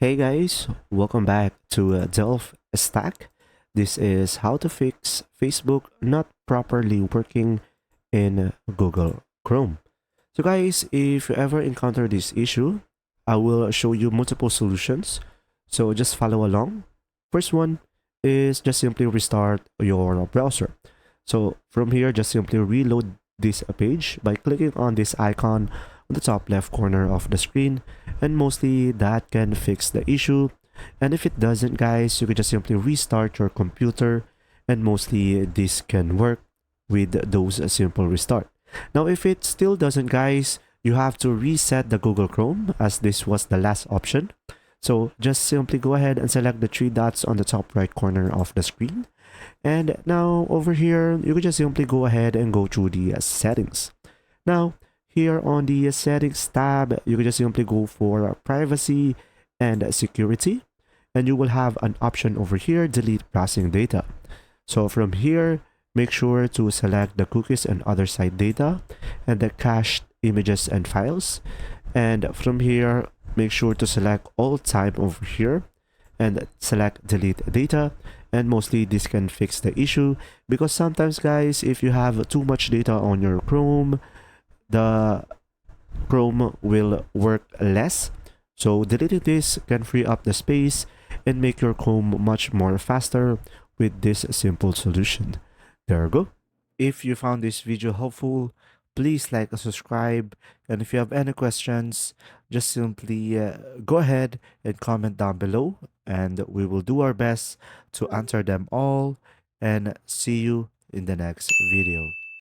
Hey guys, welcome back to Delft Stack. This is how to fix Facebook not properly working in Google Chrome. So guys, if you ever encounter this issue, I will show you multiple solutions. So just follow along. First one is just simply restart your browser. So from here, just simply reload this page by clicking on this icon on the top left corner of the screen, and mostly that can fix the issue. And if it doesn't, guys, you can just simply restart your computer, and mostly this can work with those simple restart. Now if it still doesn't, guys, you have to reset the Google Chrome, as this was the last option. So just simply go ahead and select the three dots on the top right corner of the screen, and now over here you can just simply go ahead and go through the settings. Now here on the settings tab, you can just simply go for privacy and security, and you will have an option over here, delete browsing data. So from here, make sure to select the cookies and other site data and the cached images and files. And from here, make sure to select all time over here and select delete data. And mostly this can fix the issue, because sometimes, guys, if you have too much data on your Chrome, the Chrome will work less. So deleting this can free up the space and make your Chrome much more faster with this simple solution. There you go. If you found this video helpful, please like and subscribe. And if you have any questions, just simply go ahead and comment down below, and we will do our best to answer them all. And see you in the next video.